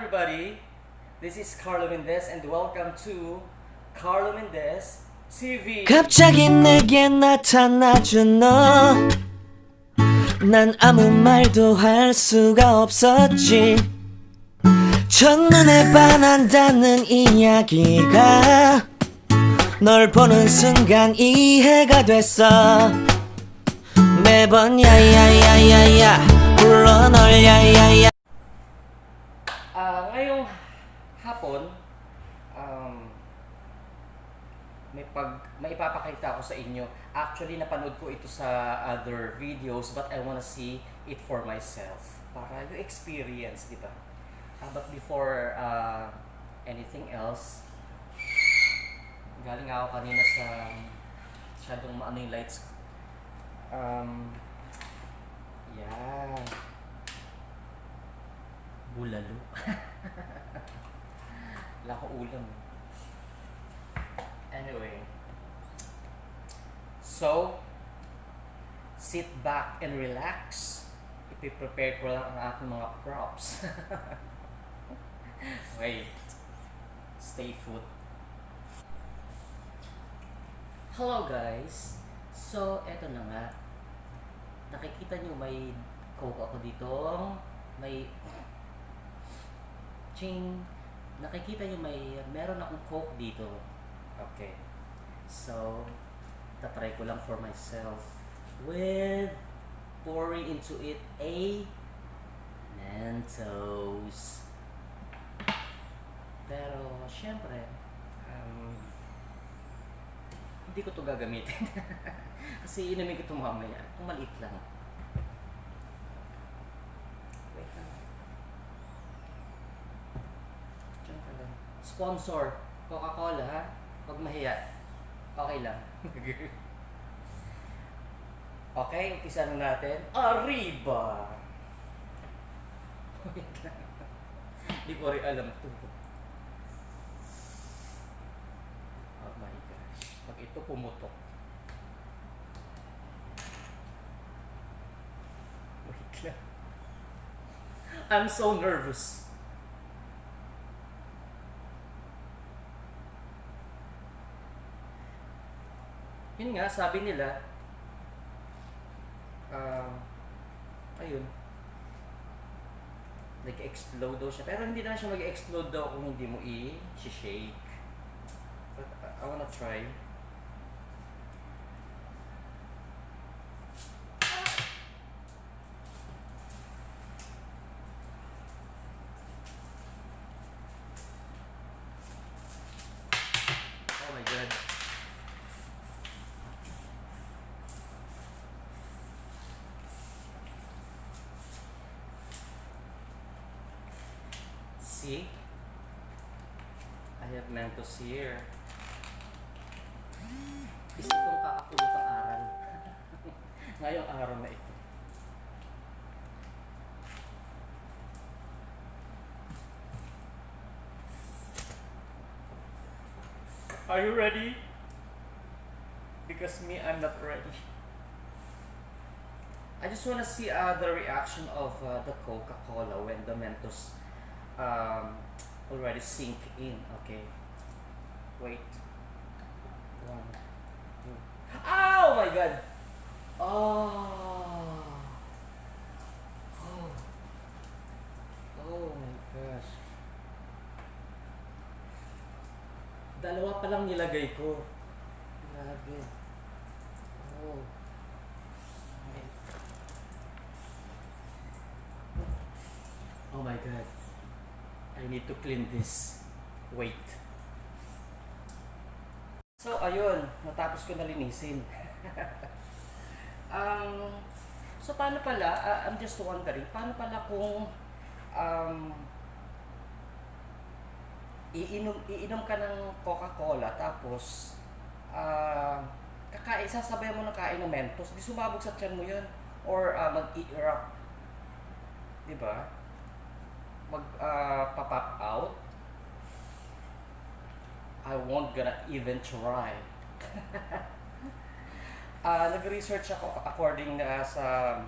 everybody, this is Carlo Mendez and welcome to Carlo Mendez TV. 갑자기 내게 나타나준 너, 난 아무 말도 할 수가 없었지. 첫눈에 반한다는 이야기가 널 보는 순간 이해가 됐어. 매번 야야야야야 불러 널 야야야. Ngayong hapon, may ipapakita ko sa inyo. Actually, napanood ko ito sa other videos but I wanna see it for myself. Para yung experience, di ba? But before anything else, galing ako kanina sa masyadong maano yung lights. Yeah. Bulalo. Wala ko ulam. Anyway. So, sit back and relax. Ipiprepare ko lang ang aking mga props. Wait. Stay put. Hello guys. So, eto na nga. Nakikita nyo may coke ako dito. May ching. Nakikita nyo meron akong coke dito. Okay. So, tatry ko lang for myself with pouring into it a Mentos. Pero, syempre, hindi ko to gagamitin. Kasi inumin ko ito mamaya. Kung maliit lang. Wait lang. Diyan ka lang. Sponsor. Coca-Cola, ha? Huwag mahiya. Okay lang. Okay, umpisa na natin. Arriba! Wait lang. Hindi ko rin alam ito. Oh my gosh. Pag ito pumutok. Wait lang. I'm so nervous. Yun nga, sabi nila, ayun, nag-explode daw siya. Pero hindi na siya mag-explode daw kung hindi mo i-shake. But I wanna try. Oh my God. See? I have Mentos here. Isip kong kakapulot ang aral. Ngayong araw na ito. Are you ready? Because me, I'm not ready. I just wanna see the reaction of the Coca-Cola when the Mentos already sink in. Okay, wait. 1, 2. Oh my God! Oh. Oh my gosh. Dalawa pa lang nilagay ko. Grabe. Oh. Oh my God. I need to clean this. Wait. So, ayun. Natapos ko na linisin. So, paano pala? I'm just wondering, paano pala kung iinom ka ng Coca-Cola tapos sasabayan mo ng kain ng Mentos, di sumabog sa tiyan mo yun? Or mag-erupt? Diba? Pop out. I won't gonna even try. Nag-research ako according sa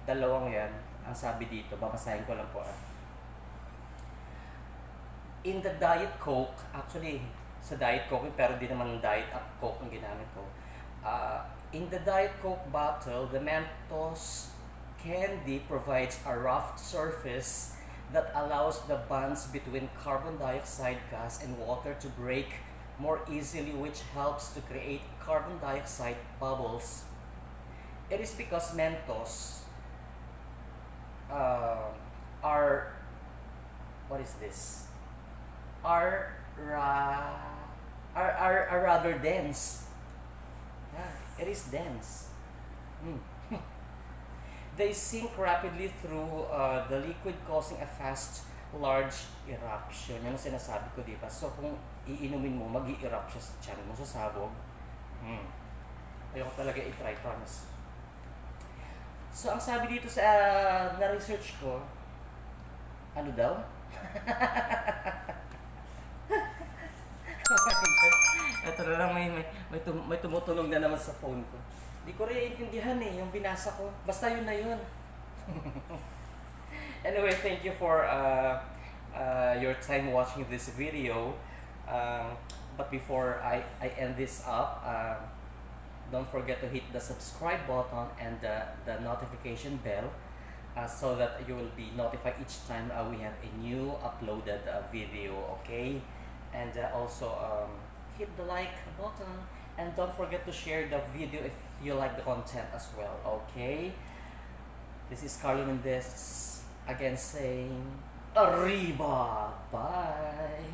dalawang yan. Ang sabi dito, babasahin ko lang po. in the Diet Coke, actually, sa Diet Coke, pero di naman Diet Coke ang ginamit ko. In the Diet Coke bottle, the Mentos candy provides a rough surface that allows the bonds between carbon dioxide gas and water to break more easily, which helps to create carbon dioxide bubbles. It is because Mentos are, what is this? Are rather dense. Yeah, it is dense. Mm. They sink rapidly through the liquid, causing a fast, large eruption. Yan ang sinasabi ko, di ba? So, kung iinumin mo, mag-i-erupt siya sa tiyan mo, sa sabog. Ayoko talaga i-try, promise. So, ang sabi dito sa na-research ko, ano daw? Ito na lang, may tumutunog na naman sa phone ko. Di ko rin intindihan yung binasa ko. Basta yun na yun. Anyway, thank you for your time watching this video. But before I end this up, don't forget to hit the subscribe button and the notification bell so that you will be notified each time we have a new uploaded video, okay? And also hit the like button, and don't forget to share the video if you like the content as well, okay? This is Carlo Mendez again saying Arriba! Bye!